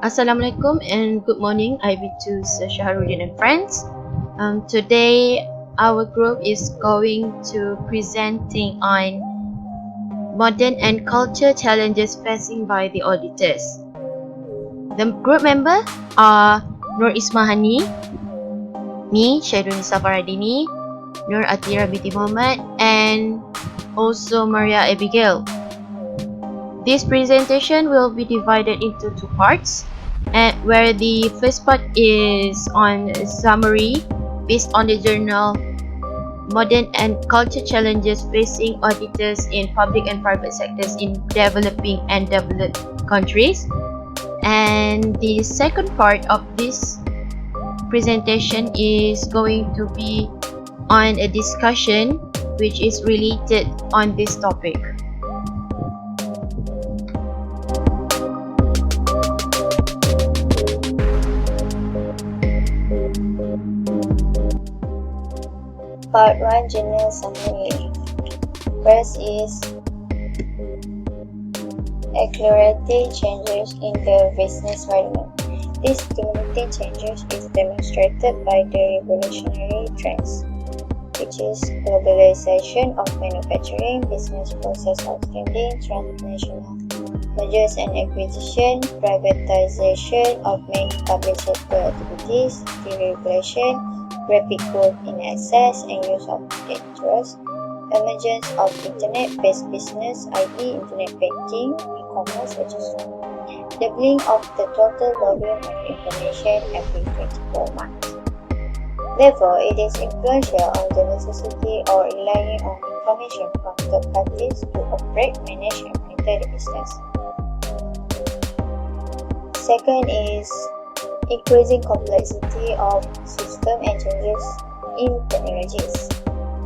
Assalamualaikum and good morning. I be to Shahrudin and friends. Today our group is going to presenting on modern and culture challenges facing by the auditors. The group member are Nur Ismahani, me Shahrudin Safaradini, Nur Atira binti Muhammad, and also Maria Abigail. This presentation will be divided into two parts, and where the first part is on a summary based on the journal Modern and Culture Challenges Facing Auditors in Public and Private Sectors in Developing and Developed Countries. And the second part of this presentation is going to be on a discussion which is related on this topic. Part 1 General Summary. First is accelerating changes in the business environment. These stimulating changes is demonstrated by the revolutionary trends, which is globalization of manufacturing, business process outstanding, transnational mergers and acquisition, privatization of main public sector activities, deregulation, rapid growth in access and use of dangerous, emergence of internet-based business, i.e. internet banking, e-commerce, etc. Doubling of the total volume of information every 24 months. Therefore, it is influential on the necessity or relying on information from third parties to operate, manage, and monitor the business. Second is increasing complexity of system and changes in technologies.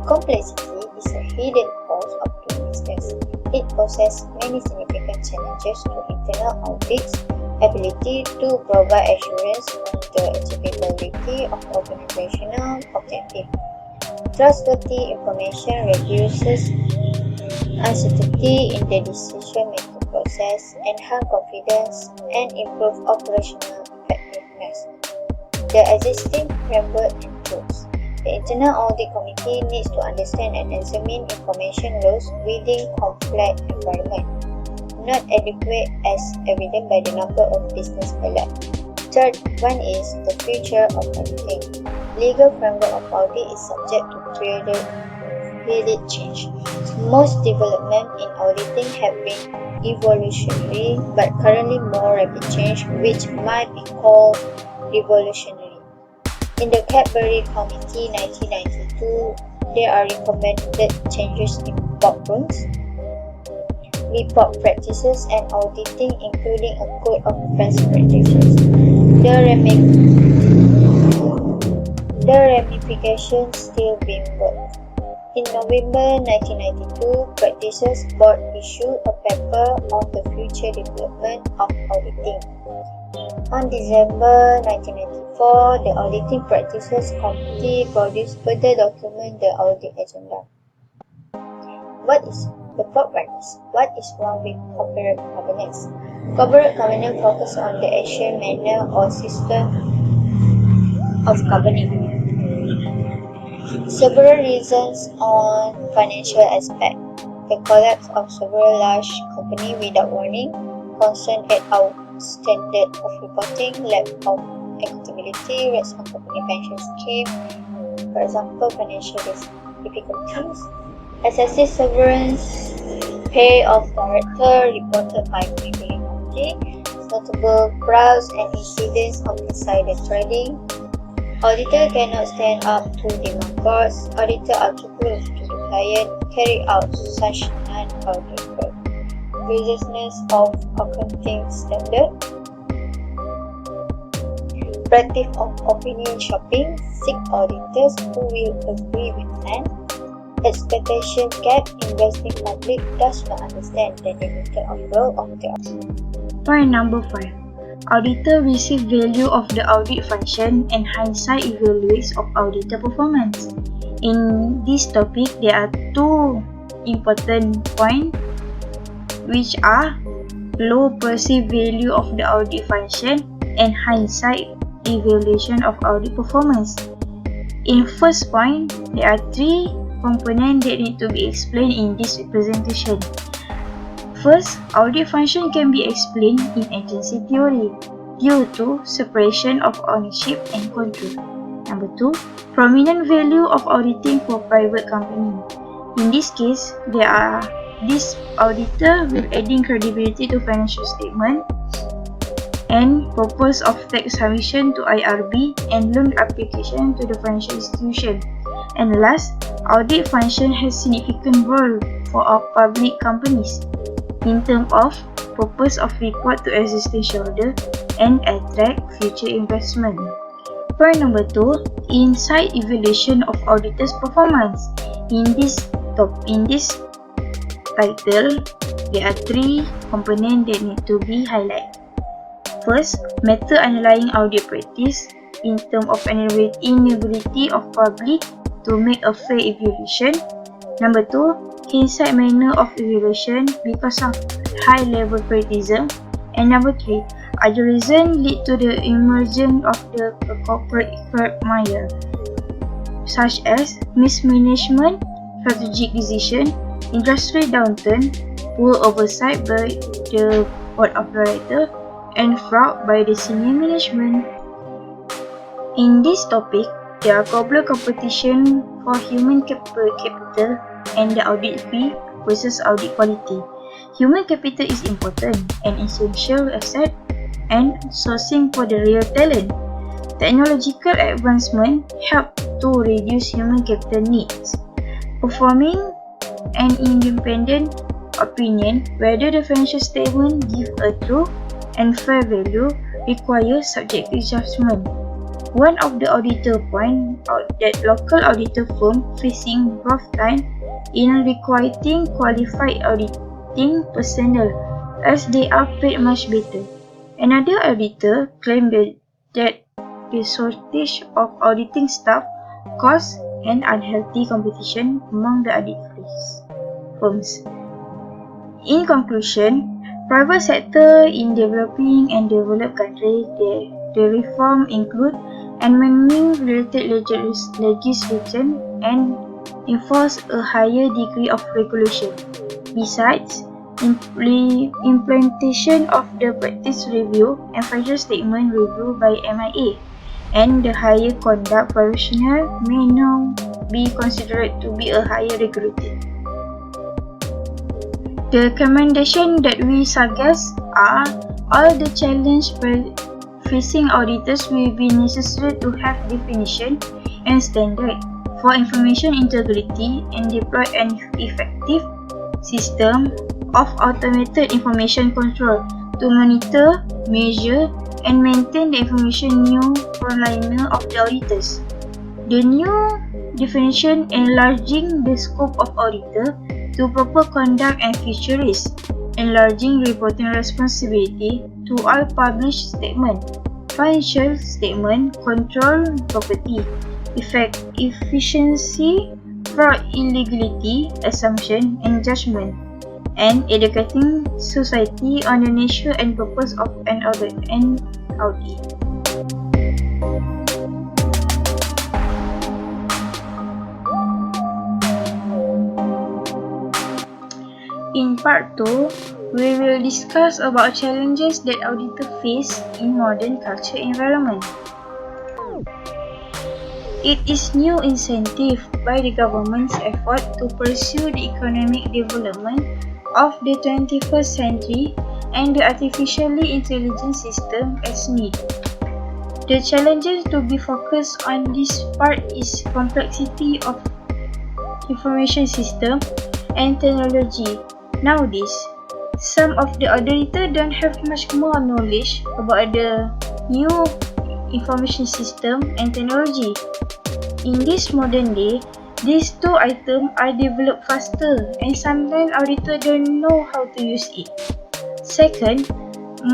Complexity is a hidden cost of doing business. It poses many significant challenges to internal audit's ability to provide assurance on the achievability of organizational objectives. Trustworthy information reduces uncertainty in the decision-making process, enhance confidence, and improve operational effectiveness. The existing framework and tools. The Internal Audit Committee needs to understand and examine information loss within complex environment, not adequate as evident by the number of business collapse. Third one is the future of auditing. Legal framework of audit is subject to periodic change. Most development in auditing have been evolutionary, but currently more rapid change, which might be called revolutionary. In the Cadbury Committee 1992, there are recommended changes in boardrooms, report practices, and auditing, including a code of best practices. The ramifications still being worked. In November 1992, Practices Board issued a paper on the future development of auditing. On December 1994, the Auditing Practices Committee produced further document the audit agenda. What is the fourth practice? What is wrong with corporate governance? Corporate governance focuses on the action, manner, or system of governing. Several reasons on financial aspect. The collapse of several large companies without warning, concern at our standard of reporting, lack of accountability, rates on company pension scheme, for example, financial difficulties, excessive severance pay of director reported by Privy Committee, notable frauds and incidents of insider trading. Auditor cannot stand up to demand costs. Auditor are too close to the client, carry out such non-audit work. Rigorousness of accounting standard. Practice of opinion shopping. Seek auditors who will agree with plan. Expectation gap. Investing public does not understand the limited role of the auditor. Point number 5. Auditor receive value of the audit function and hindsight evaluates of auditor performance. In this topic, there are two important points, which are low perceived value of the audit function, and hindsight evaluation of audit performance. In first point, there are three components that need to be explained in this presentation. First, audit function can be explained in agency theory due to separation of ownership and control. Number 2, prominent value of auditing for private company. In this case, this auditor will adding credibility to financial statement and purpose of tax submission to IRB and loan application to the financial institution. And last, audit function has significant role for our public companies in terms of purpose of report to existing shareholder and attract future investment. Point number 2, insight evaluation of auditors' performance. In this title, there are three components that need to be highlighted. First, method underlying audit practice in terms of inability of public to make a fair evaluation. Number 2, hindsight manner of evaluation because of high level criticism. And number 3, other reasons lead to the emergence of the corporate quagmire, such as mismanagement, strategic decision, industry downturn, poor oversight by the board of directors, and fraud by the senior management. In this topic, there are global competition for human capital and the audit fee versus audit quality. Human capital is important and essential asset and sourcing for the real talent. Technological advancement help to reduce human capital needs. Performing an independent opinion whether the financial statement give a true and fair value requires subjective judgment. One of the auditor point out that local auditor firm facing rough time in recruiting qualified auditing personnel as they are paid much better. Another auditor claimed that the shortage of auditing staff caused an unhealthy competition among the audit firms. In conclusion, private sector in developing and developed countries, the reform include amending related legislation and enforce a higher degree of regulation. Besides, implementation of the practice review and financial statement review by MIA and the higher conduct professional may now be considered to be a higher regulated. The recommendation that we suggest are all the challenges facing auditors will be necessary to have definition and standard for information integrity and deploy an effective system of automated information control to monitor, measure, and maintain the information new frontliner of the auditors. The new definition enlarging the scope of auditor to proper conduct and future risk, enlarging reporting responsibility to all published statement, financial statement, control property, efficiency, fraud, illegality, assumption, and judgment, and educating society on the nature and purpose of an audit. In part 2, we will discuss about challenges that auditors face in modern culture environment. It is new incentive by the government's effort to pursue the economic development of the 21st century and the artificially intelligent system as need. The challenges to be focused on this part is complexity of information system and technology. Nowadays, some of the auditors don't have much more knowledge about the new information system and technology. In this modern day, these two items are developed faster and sometimes auditors don't know how to use it. Second,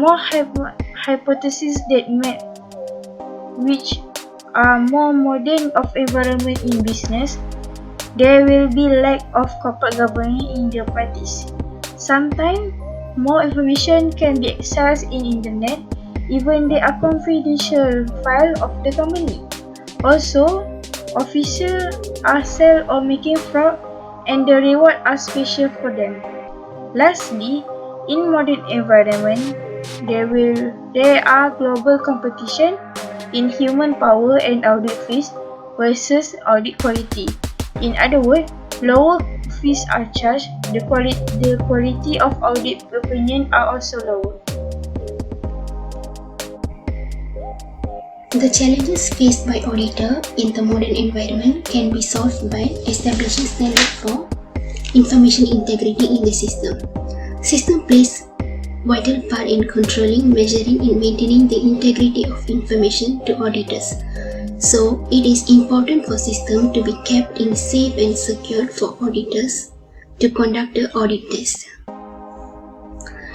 more hypotheses that which are more modern of environment in business, there will be lack of corporate governance in the practice. Sometimes more information can be accessed in internet, even they are confidential file of the company. Also, officials are sell or making fraud and the reward are special for them. Lastly, in modern environment, there are global competition in human power and audit fees versus audit quality. In other words, lower fees are charged, the quality of audit opinion are also lower. The challenges faced by auditor in the modern environment can be solved by establishing standards for information integrity in the system. System plays vital part in controlling, measuring and maintaining the integrity of information to auditors. So, it is important for system to be kept in safe and secure for auditors to conduct the audit test.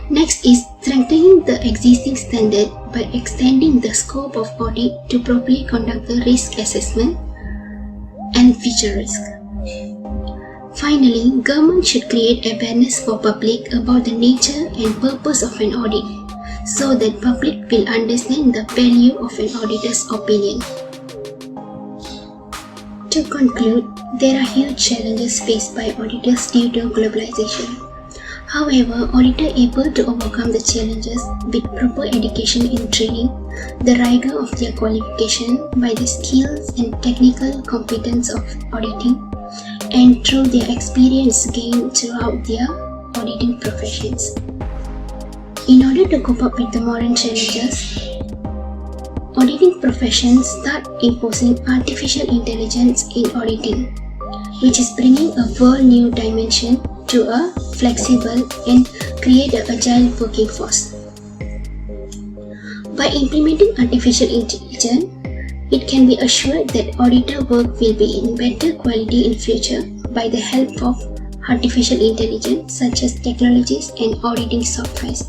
Next is strengthening the existing standard by extending the scope of audit to properly conduct the risk assessment and future risk. Finally, government should create awareness for public about the nature and purpose of an audit so that public will understand the value of an auditor's opinion. To conclude, there are huge challenges faced by auditors due to globalization. However, auditors able to overcome the challenges with proper education and training, the rigor of their qualification by the skills and technical competence of auditing, and through their experience gained throughout their auditing professions. In order to cope up with the modern challenges, auditing professions start imposing artificial intelligence in auditing, which is bringing a whole new dimension to a flexible and create an agile working force. By implementing artificial intelligence, it can be assured that auditor work will be in better quality in future by the help of artificial intelligence such as technologies and auditing softwares.